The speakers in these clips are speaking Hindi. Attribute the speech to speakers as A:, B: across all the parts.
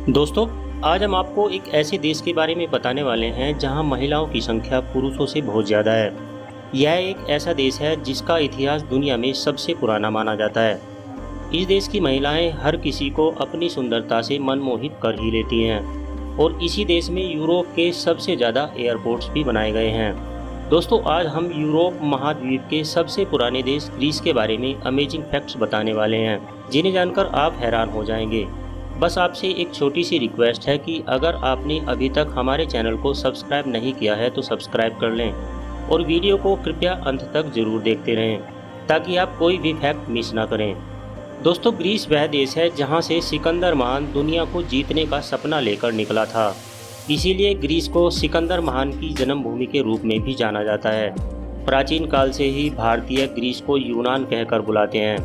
A: दोस्तों, आज हम आपको एक ऐसे देश के बारे में बताने वाले हैं जहां महिलाओं की संख्या पुरुषों से बहुत ज़्यादा है। यह एक ऐसा देश है जिसका इतिहास दुनिया में सबसे पुराना माना जाता है। इस देश की महिलाएं हर किसी को अपनी सुंदरता से मनमोहित कर ही लेती हैं और इसी देश में यूरोप के सबसे ज़्यादा एयरपोर्ट्स भी बनाए गए हैं। दोस्तों, आज हम यूरोप महाद्वीप के सबसे पुराने देश ग्रीस के बारे में अमेजिंग फैक्ट्स बताने वाले हैं, जिन्हें जानकर आप हैरान हो जाएंगे। बस आपसे एक छोटी सी रिक्वेस्ट है कि अगर आपने अभी तक हमारे चैनल को सब्सक्राइब नहीं किया है तो सब्सक्राइब कर लें और वीडियो को कृपया अंत तक ज़रूर देखते रहें ताकि आप कोई भी फैक्ट मिस ना करें। दोस्तों, ग्रीस वह देश है जहां से सिकंदर महान दुनिया को जीतने का सपना लेकर निकला था। इसीलिए ग्रीस को सिकंदर महान की जन्मभूमि के रूप में भी जाना जाता है। प्राचीन काल से ही भारतीय ग्रीस को यूनान कहकर बुलाते हैं।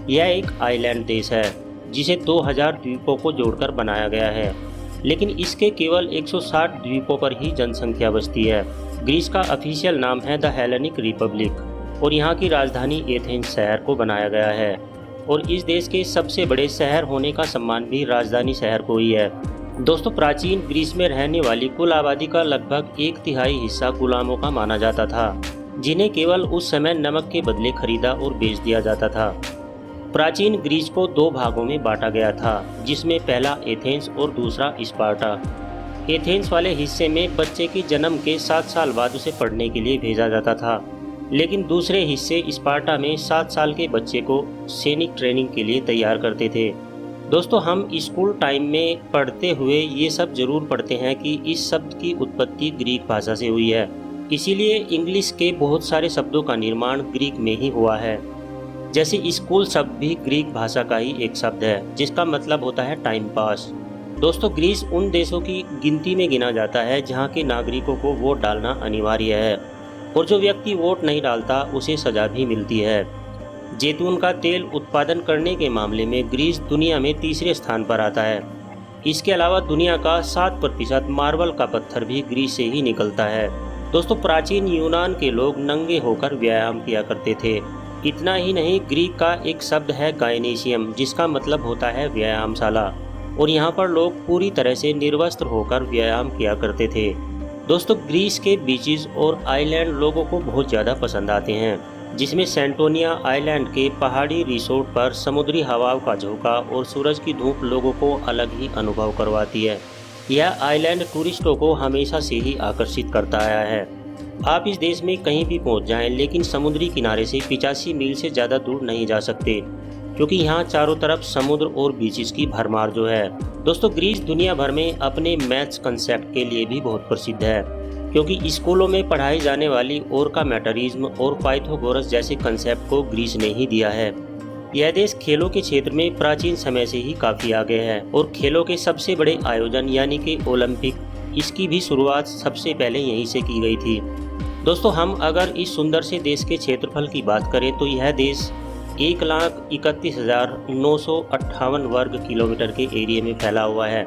A: यह एक आइलैंड देश है जिसे 2000 द्वीपों को जोड़कर बनाया गया है, लेकिन इसके केवल 160 द्वीपों पर ही जनसंख्या बसती है। ग्रीस का ऑफिशियल नाम है द हेलेनिक रिपब्लिक और यहाँ की राजधानी एथेंस शहर को बनाया गया है और इस देश के सबसे बड़े शहर होने का सम्मान भी राजधानी शहर को ही है। दोस्तों, प्राचीन ग्रीस में रहने वाली कुल आबादी का लगभग 1/3 हिस्सा गुलामों का माना जाता था, जिन्हें केवल उस समय नमक के बदले खरीदा और बेच दिया जाता था। प्राचीन ग्रीस को 2 भागों में बांटा गया था, जिसमें पहला एथेंस और दूसरा स्पार्टा। एथेंस वाले हिस्से में बच्चे के जन्म के 7 साल बाद उसे पढ़ने के लिए भेजा जाता था, लेकिन दूसरे हिस्से स्पार्टा में 7 साल के बच्चे को सैनिक ट्रेनिंग के लिए तैयार करते थे। दोस्तों, हम स्कूल टाइम में पढ़ते हुए ये सब जरूर पढ़ते हैं कि इस शब्द की उत्पत्ति ग्रीक भाषा से हुई है, इसीलिए इंग्लिश के बहुत सारे शब्दों का निर्माण ग्रीक में ही हुआ है। जैसे स्कूल शब्द भी ग्रीक भाषा का ही एक शब्द है जिसका मतलब होता है टाइम पास। दोस्तों, ग्रीस उन देशों की गिनती में गिना जाता है जहां के नागरिकों को वोट डालना अनिवार्य है और जो व्यक्ति वोट नहीं डालता उसे सजा भी मिलती है। जैतून का तेल उत्पादन करने के मामले में ग्रीस दुनिया में तीसरे स्थान पर आता है। इसके अलावा दुनिया का 7% मार्बल का पत्थर भी ग्रीस से ही निकलता है। दोस्तों, प्राचीन यूनान के लोग नंगे होकर व्यायाम किया करते थे। इतना ही नहीं, ग्रीक का एक शब्द है गायनेशियम, जिसका मतलब होता है व्यायामशाला, और यहाँ पर लोग पूरी तरह से निर्वस्त्र होकर व्यायाम किया करते थे। दोस्तों, ग्रीस के बीचेस और आइलैंड लोगों को बहुत ज़्यादा पसंद आते हैं, जिसमें सेंटोनिया आइलैंड के पहाड़ी रिसोर्ट पर समुद्री हवाओं का झोंका और सूरज की धूप लोगों को अलग ही अनुभव करवाती है। यह आइलैंड टूरिस्टों को हमेशा से ही आकर्षित करता आया है। आप इस देश में कहीं भी पहुंच जाएं, लेकिन समुद्री किनारे से 85 मील से ज़्यादा दूर नहीं जा सकते, क्योंकि यहाँ चारों तरफ समुद्र और बीचेस की भरमार जो है। दोस्तों, ग्रीस दुनिया भर में अपने मैथ्स कंसेप्ट के लिए भी बहुत प्रसिद्ध है, क्योंकि स्कूलों में पढ़ाई जाने वाली ओरका मैटरिज्म और पाइथागोरस जैसे कंसेप्ट को ग्रीस ने ही दिया है। यह देश खेलों के क्षेत्र में प्राचीन समय से ही काफ़ी आगे है और खेलों के सबसे बड़े आयोजन यानी कि ओलंपिक, इसकी भी शुरुआत सबसे पहले यहीं से की गई थी। दोस्तों, हम अगर इस सुंदर से देश के क्षेत्रफल की बात करें तो यह देश 1,31,958 वर्ग किलोमीटर के एरिया में फैला हुआ है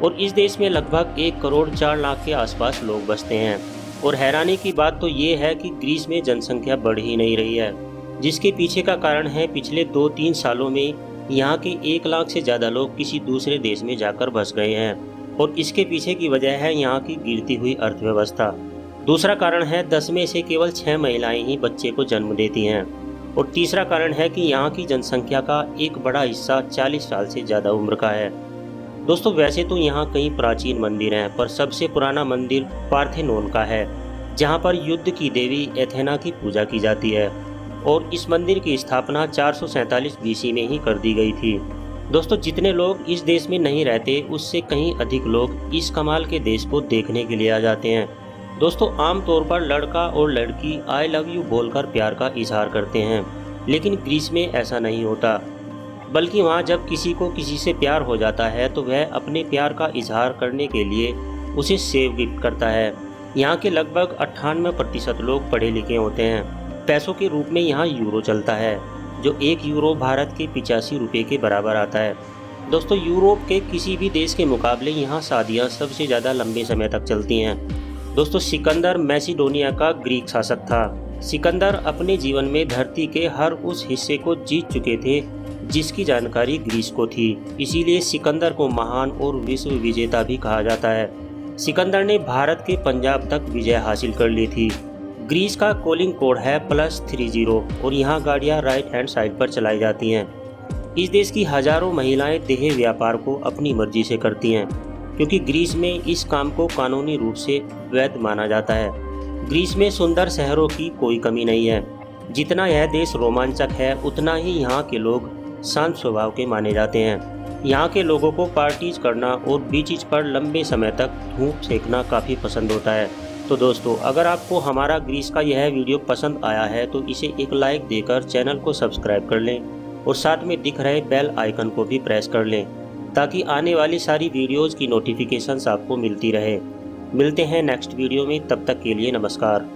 A: और इस देश में लगभग 1 करोड़ 4 लाख के आसपास लोग बसते हैं। और हैरानी की बात तो ये है कि ग्रीस में जनसंख्या बढ़ ही नहीं रही है, जिसके पीछे का कारण है पिछले 2-3 सालों में यहाँ के 1 लाख से ज़्यादा लोग किसी दूसरे देश में जाकर बस गए हैं और इसके पीछे की वजह है यहाँ की गिरती हुई अर्थव्यवस्था। दूसरा कारण है 10 में से केवल 6 महिलाएं ही बच्चे को जन्म देती हैं और तीसरा कारण है कि यहाँ की जनसंख्या का एक बड़ा हिस्सा 40 साल से ज़्यादा उम्र का है। दोस्तों, वैसे तो यहाँ कई प्राचीन मंदिर हैं, पर सबसे पुराना मंदिर पार्थेनोन का है, जहाँ पर युद्ध की देवी एथेना की पूजा की जाती है और इस मंदिर की स्थापना 447 BC में ही कर दी गई थी। दोस्तों, जितने लोग इस देश में नहीं रहते उससे कहीं अधिक लोग इस कमाल के देश को देखने के लिए आ जाते हैं। दोस्तों, आमतौर पर लड़का और लड़की आई लव यू बोलकर प्यार का इजहार करते हैं, लेकिन ग्रीस में ऐसा नहीं होता, बल्कि वहाँ जब किसी को किसी से प्यार हो जाता है तो वह अपने प्यार का इजहार करने के लिए उसे सेव गिफ्ट करता है। यहाँ के लगभग 98% लोग पढ़े लिखे होते हैं। पैसों के रूप में यहाँ यूरो चलता है, जो 1 यूरो भारत के 85 रुपये के बराबर आता है। दोस्तों, यूरोप के किसी भी देश के मुकाबले यहाँ शादियाँ सबसे ज़्यादा लंबे समय तक चलती हैं। दोस्तों, सिकंदर मैसिडोनिया का ग्रीक शासक था। सिकंदर अपने जीवन में धरती के हर उस हिस्से को जीत चुके थे जिसकी जानकारी ग्रीस को थी। इसीलिए सिकंदर को महान और विश्व विजेता भी कहा जाता है। सिकंदर ने भारत के पंजाब तक विजय हासिल कर ली थी। ग्रीस का कॉलिंग कोड है +30 और यहाँ गाड़ियाँ राइट हैंड साइड पर चलाई जाती हैं। इस देश की हजारों महिलाएं देह व्यापार को अपनी मर्जी से करती हैं, क्योंकि ग्रीस में इस काम को कानूनी रूप से वैध माना जाता है। ग्रीस में सुंदर शहरों की कोई कमी नहीं है। जितना यह देश रोमांचक है, उतना ही यहाँ के लोग शांत स्वभाव के माने जाते हैं। यहाँ के लोगों को पार्टीज करना और बीचीज पर लंबे समय तक धूप सेकना काफ़ी पसंद होता है। तो दोस्तों, अगर आपको हमारा ग्रीस का यह वीडियो पसंद आया है तो इसे एक लाइक देकर चैनल को सब्सक्राइब कर लें और साथ में दिख रहे बेल आइकन को भी प्रेस कर लें, ताकि आने वाली सारी वीडियोज़ की नोटिफिकेशंस आपको मिलती रहे। मिलते हैं नेक्स्ट वीडियो में, तब तक के लिए नमस्कार।